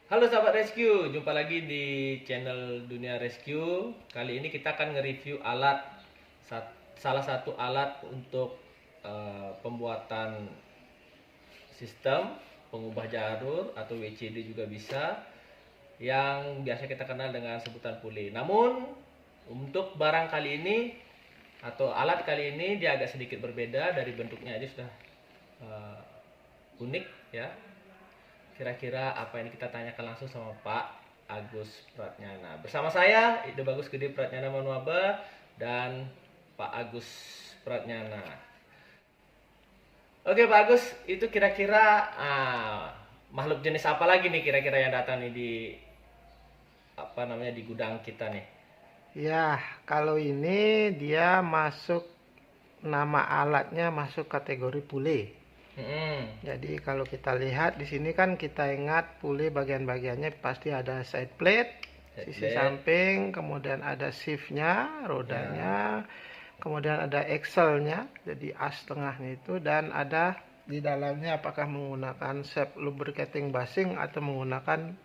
Halo sahabat rescue, jumpa lagi di channel Dunia Rescue. Kali ini kita akan nge-review salah satu alat untuk pembuatan sistem pengubah jalur atau WCD juga bisa, yang biasa kita kenal dengan sebutan pule. Namun untuk barang kali ini atau alat kali ini dia agak sedikit berbeda. Dari bentuknya aja sudah unik ya. Kira-kira apa yang kita tanyakan langsung sama Pak Agus Pratnyana. Bersama saya Ide Bagus Gede Pratnyana Manuaba dan Pak Agus Pratnyana. Oke Pak Agus, itu kira-kira makhluk jenis apa lagi nih kira-kira yang datang nih di gudang kita nih? Ya, kalau ini dia masuk, nama alatnya masuk kategori pule. Jadi kalau kita lihat di sini kan kita ingat pule bagian-bagiannya pasti ada side plate, sisi samping, kemudian ada shiftnya, rodanya, kemudian ada axle-nya, jadi as tengahnya itu, dan ada di dalamnya apakah menggunakan shaft lubricating bushing atau menggunakan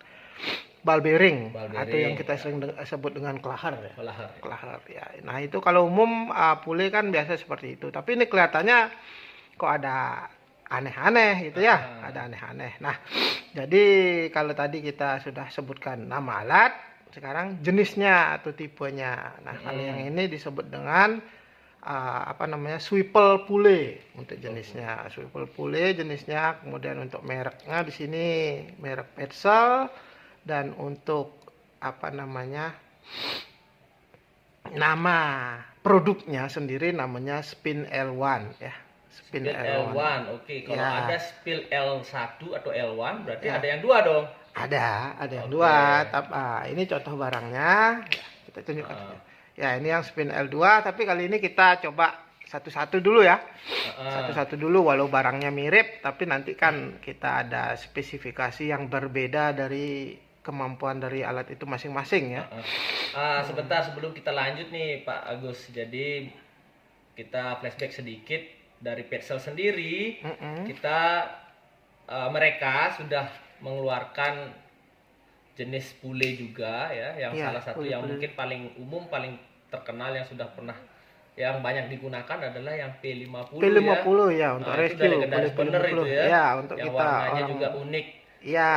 ball bearing, atau yang kita sering sebut dengan kelahar ya. Kelahar ya. Nah itu kalau umum pule kan biasa seperti itu. Tapi ini kelihatannya kok ada aneh-aneh gitu ya, ada aneh-aneh. Nah, jadi kalau tadi kita sudah sebutkan nama alat, sekarang jenisnya atau tipenya. Nah, kalau yang ini disebut dengan swivel pule untuk jenisnya. Swivel pule jenisnya, kemudian untuk mereknya di sini merek Petzl, dan untuk nama produknya sendiri namanya Spin L1 ya. Spin L1, oke. Kalau ya. ada Spin L1 atau L1 berarti ada yang dua dong. Ada yang dua. Tapi ini contoh barangnya. Ya, kita tunjukkan. Ya, ini yang Spin L2, tapi kali ini kita coba satu-satu dulu ya. Satu-satu dulu, walau barangnya mirip, tapi nanti kan kita ada spesifikasi yang berbeda dari kemampuan dari alat itu masing-masing ya. Sebentar sebelum kita lanjut nih Pak Agus. Jadi kita flashback sedikit dari Petzl sendiri. Mereka sudah mengeluarkan jenis pule juga ya, yang salah satu yang mungkin paling umum, paling terkenal yang sudah pernah yang banyak digunakan adalah yang P50 ya untuk rescue. Itu legendaris bener itu ya. Ya, untuk yang kita warnanya juga unik. Ya,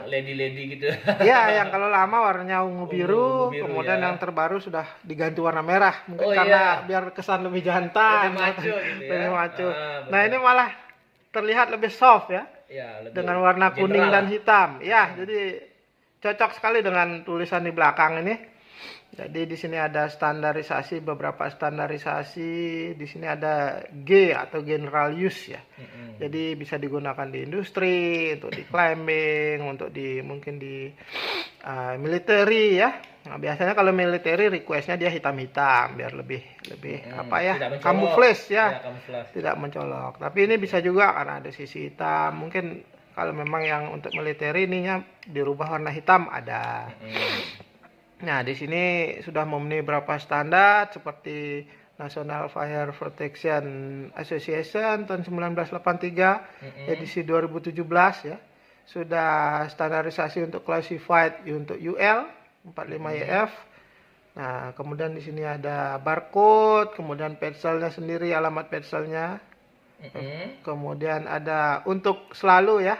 yang lady gitu. Ya, yang kalau lama warnanya ungu biru, kemudian yang terbaru sudah diganti warna merah, mungkin karena biar kesan lebih jantan, lebih maco. Nah, ini malah terlihat lebih soft ya, dengan warna kuning dan hitam. Ya, jadi cocok sekali dengan tulisan di belakang ini. Jadi di sini ada standarisasi, beberapa standarisasi. Di sini ada G atau general use ya. Jadi bisa digunakan di industri, untuk di climbing, untuk mungkin di military ya. Nah, biasanya kalau military requestnya dia hitam-hitam biar lebih camouflage ya, tidak mencolok. Tapi ini bisa juga karena ada sisi hitam. Mungkin kalau memang yang untuk military ininya dirubah warna hitam ada. Nah, di sini sudah memenuhi beberapa standar seperti National Fire Protection Association tahun 1983, edisi 2017 ya. Sudah standarisasi untuk classified untuk UL 45YF. Nah, kemudian di sini ada barcode, kemudian Petzl-nya sendiri, alamat Petzl-nya. Kemudian ada untuk selalu ya,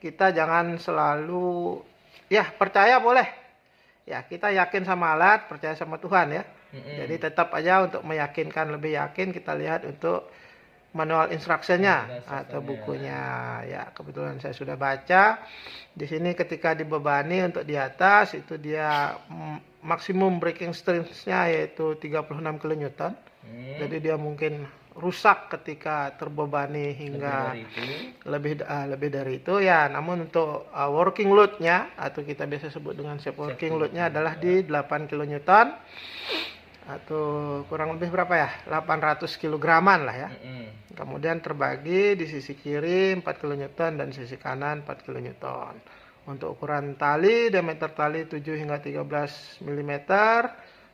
kita jangan selalu ya percaya boleh. Ya, kita yakin sama alat, percaya sama Tuhan ya. Jadi tetap aja untuk meyakinkan, lebih yakin kita lihat untuk manual instructionnya atau bukunya. Ya, kebetulan saya sudah baca. Di sini ketika dibebani untuk di atas itu dia maksimum breaking strength-nya yaitu 36 kN. Jadi dia mungkin rusak ketika terbebani hingga lebih dari itu ya. Namun untuk working load-nya atau kita biasa sebut dengan safe working load-nya adalah di 8 kN atau kurang lebih berapa ya, 800 kg-an lah ya. Kemudian terbagi di sisi kiri 4 kN dan sisi kanan 4 kN. Untuk ukuran tali, diameter tali 7 hingga 13 mm,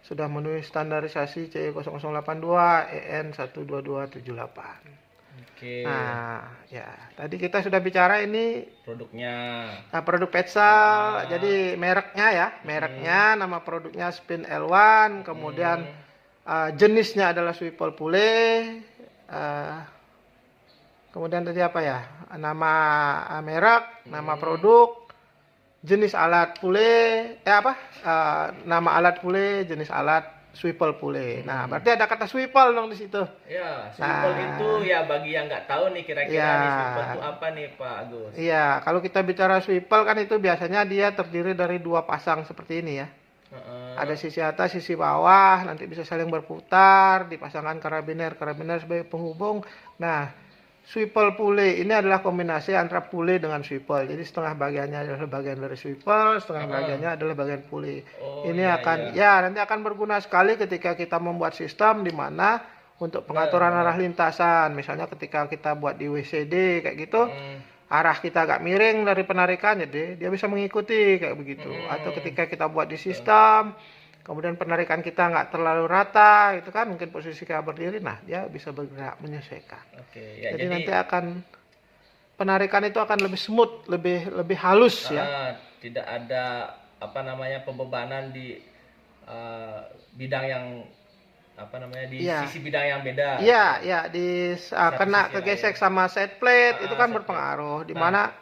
sudah memenuhi standarisasi CE0082 EN 12278. Oke. Nah, ya tadi kita sudah bicara ini Produknya. produk Petzl. Jadi mereknya ya, mereknya nama produknya Spin L1, kemudian jenisnya adalah swivel pule. Kemudian tadi apa ya? Nama merek, nama produk, jenis alat pule, nama alat pule, jenis alat swivel pule. Nah, berarti ada kata swivel dong di situ. Ya, swivel itu ya bagi yang nggak tahu nih kira-kira Ya. nih swivel itu apa nih Pak Agus? Iya, kalau kita bicara swivel kan itu biasanya dia terdiri dari dua pasang seperti ini ya. Ada sisi atas, sisi bawah, nanti bisa saling berputar, dipasangkan karabiner sebagai penghubung. Nah, swivel pule ini adalah kombinasi antara pule dengan swivel. Jadi setengah bagiannya adalah bagian dari swivel, setengah bagiannya adalah bagian pule. Oh, Ini iya, akan nanti akan berguna sekali ketika kita membuat sistem di mana untuk pengaturan arah lintasan. Misalnya ketika kita buat di WCD kayak gitu, arah kita agak miring dari penarikan, jadi dia bisa mengikuti kayak begitu. Atau ketika kita buat di sistem, kemudian penarikan kita nggak terlalu rata, itu kan mungkin posisi kita berdiri, nah dia bisa bergerak menyesuaikan. Oke, ya, jadi nanti akan penarikan itu akan lebih smooth, lebih halus ya. Tidak ada pembebanan di bidang yang sisi bidang yang beda. Iya, ya kena sisi kegesek sama set plate itu kan berpengaruh. Di mana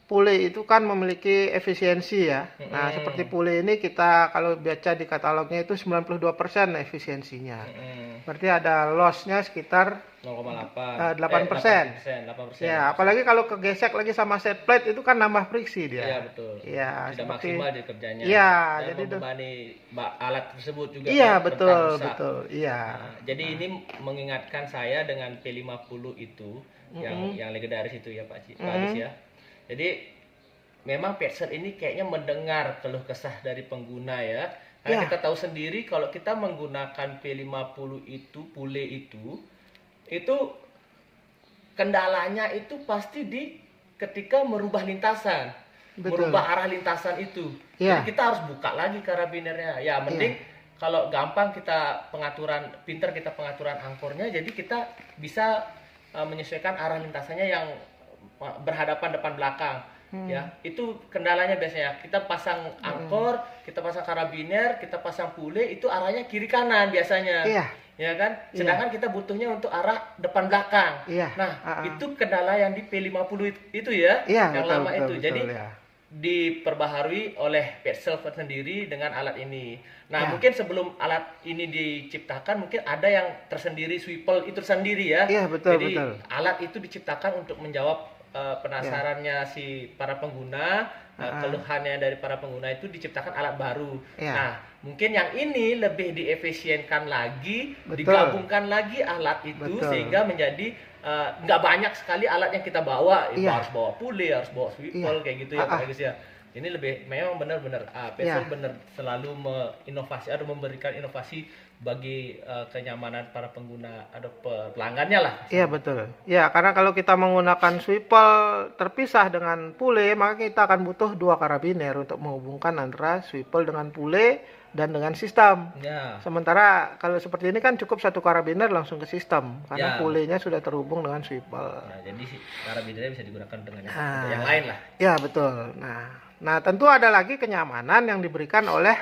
pule itu kan memiliki efisiensi ya. Nah, seperti pule ini kita kalau baca di katalognya itu 92% efisiensinya. Berarti ada loss-nya sekitar 8%. Ya, apalagi kalau kegesek lagi sama set plate itu kan nambah friksi dia. Iya, betul. Iya, tidak maksimal di kerjanya. Iya, dan jadi membebani alat tersebut juga. Iya, kan, betul. Iya. Nah, jadi ini mengingatkan saya dengan P50 itu yang legendaris itu ya Pak Agus ya. Jadi memang Petzl ini kayaknya mendengar keluh kesah dari pengguna ya. Karena kita tahu sendiri kalau kita menggunakan P50 itu, pule itu kendalanya itu pasti ketika merubah lintasan. Betul. Merubah arah lintasan itu. Jadi kita harus buka lagi karabinernya. Ya mending kalau gampang kita pintar kita pengaturan angkornya, jadi kita bisa menyesuaikan arah lintasannya yang berhadapan depan belakang. Ya, itu kendalanya biasanya. Kita pasang angkor, kita pasang karabiner, kita pasang pule, itu arahnya kiri kanan biasanya. Ya kan? Sedangkan kita butuhnya untuk arah depan belakang. Nah, itu kendala yang di P50 itu ya, yang betul, lama itu. Jadi diperbaharui oleh Petzl sendiri dengan alat ini. Nah, mungkin sebelum alat ini diciptakan mungkin ada yang tersendiri swivel itu sendiri ya. Jadi alat itu diciptakan untuk menjawab penasarannya si para pengguna, keluhannya dari para pengguna itu diciptakan alat baru. Nah, mungkin yang ini lebih diefisienkan lagi, digabungkan lagi alat itu sehingga menjadi nggak banyak sekali alat yang kita bawa. Harus bawa pule, harus bawa swivel kayak gitu ya Pak Agus ya. Ini memang benar-benar Petzl benar selalu menginovasi atau memberikan inovasi bagi kenyamanan para pengguna atau pelanggannya lah. Iya betul. Ya, karena kalau kita menggunakan swivel terpisah dengan pule, maka kita akan butuh dua karabiner untuk menghubungkan antara swivel dengan pule dan dengan sistem. Sementara kalau seperti ini kan cukup satu karabiner langsung ke sistem karena pulenya sudah terhubung dengan swivel. Jadi karabinernya bisa digunakan dengan yang lain lah. Ya betul. Nah tentu ada lagi kenyamanan yang diberikan oleh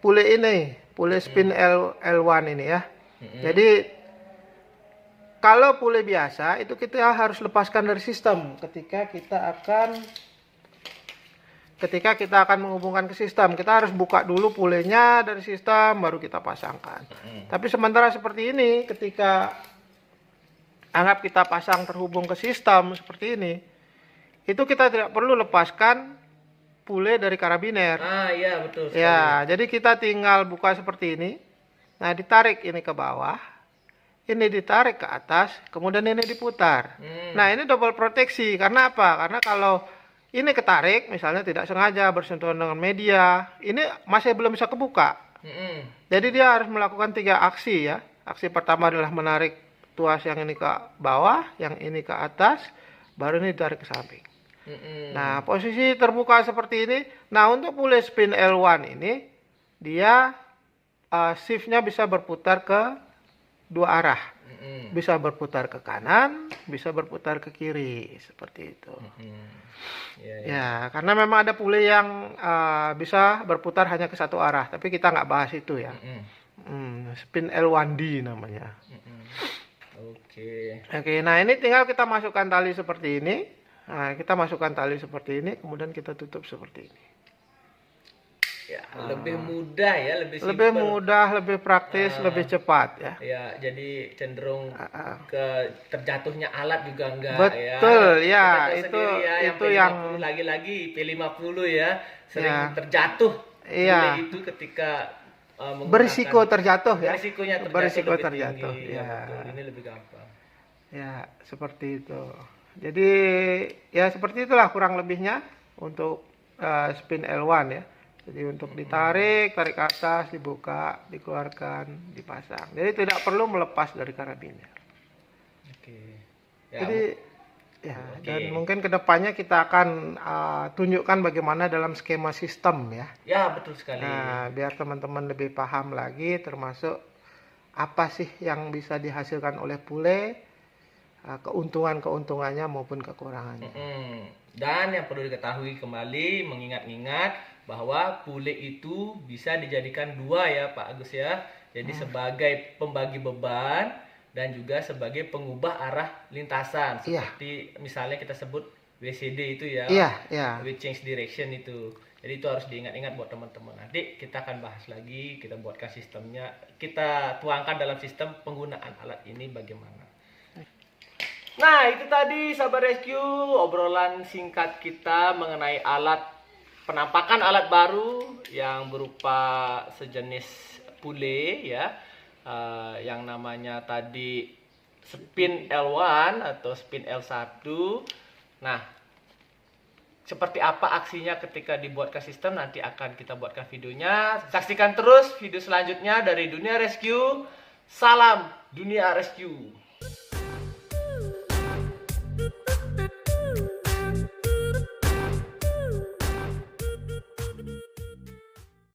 pule ini. Pule Spin L1 ini ya. Jadi kalau pule biasa itu kita harus lepaskan dari sistem ketika kita akan menghubungkan ke sistem. Kita harus buka dulu pulenya dari sistem baru kita pasangkan. Tapi sementara seperti ini ketika anggap kita pasang terhubung ke sistem seperti ini, itu kita tidak perlu lepaskan pule dari karabiner. Iya betul sekali. Ya, jadi kita tinggal buka seperti ini. Nah, ditarik ini ke bawah. Ini ditarik ke atas, kemudian ini diputar. Nah, ini double proteksi. Karena apa? Karena kalau ini ketarik, misalnya tidak sengaja bersentuhan dengan media, ini masih belum bisa kebuka. Jadi dia harus melakukan 3 aksi ya. Aksi pertama adalah menarik tuas yang ini ke bawah, yang ini ke atas, baru ini ditarik ke samping. Nah, posisi terbuka seperti ini. Nah, untuk pule Spin L1 ini dia shiftnya bisa berputar ke 2 arah. bisa berputar ke kanan, bisa berputar ke kiri, seperti itu. Ya, ya. Ya, karena memang ada pule yang bisa berputar hanya ke satu arah, tapi kita nggak bahas itu ya. Spin L1D namanya. Oke. Oke, nah ini tinggal kita masukkan tali seperti ini. Nah, kita masukkan tali seperti ini, kemudian kita tutup seperti ini. Ya, lebih mudah ya, lebih Lebih simpel. mudah, lebih praktis, lebih cepat ya. Ya, jadi cenderung ke terjatuhnya alat juga enggak Betul, ya. Kita tahu sendiri Itu P50 yang lagi-lagi P50 ya sering Ya. terjatuh. Iya. Bule itu ketika menggunakan- berisiko terjatuh ya. Berisikonya terjatuh Berisiko lebih terjatuh, tinggi. ya. Betul. Ini lebih gampang. Ya, seperti itu. Jadi ya seperti itulah kurang lebihnya untuk spin L1 ya. Jadi untuk ditarik, tarik ke atas, dibuka, dikeluarkan, dipasang. Jadi tidak perlu melepas dari karabiner. Oke. Ya, Jadi ya, dan mungkin kedepannya kita akan tunjukkan bagaimana dalam skema sistem ya. ya betul sekali. Nah, biar teman-teman lebih paham lagi, termasuk apa sih yang bisa dihasilkan oleh pule, keuntungannya maupun kekurangannya. Dan yang perlu diketahui kembali, mengingat-ingat bahwa pule itu bisa dijadikan dua ya Pak Agus ya. Jadi sebagai pembagi beban dan juga sebagai pengubah arah lintasan. Seperti misalnya kita sebut WCD itu ya. Iya. With change direction itu. Jadi itu harus diingat-ingat buat teman-teman. Nanti kita akan bahas lagi, kita buatkan sistemnya, kita tuangkan dalam sistem penggunaan alat ini bagaimana. Nah, itu tadi Sahabat Rescue, obrolan singkat kita mengenai penampakan alat baru yang berupa sejenis pule ya, yang namanya tadi spin L1 atau spin L1. Nah, seperti apa aksinya ketika dibuatkan sistem nanti akan kita buatkan videonya. Saksikan terus video selanjutnya dari Dunia Rescue. Salam Dunia Rescue.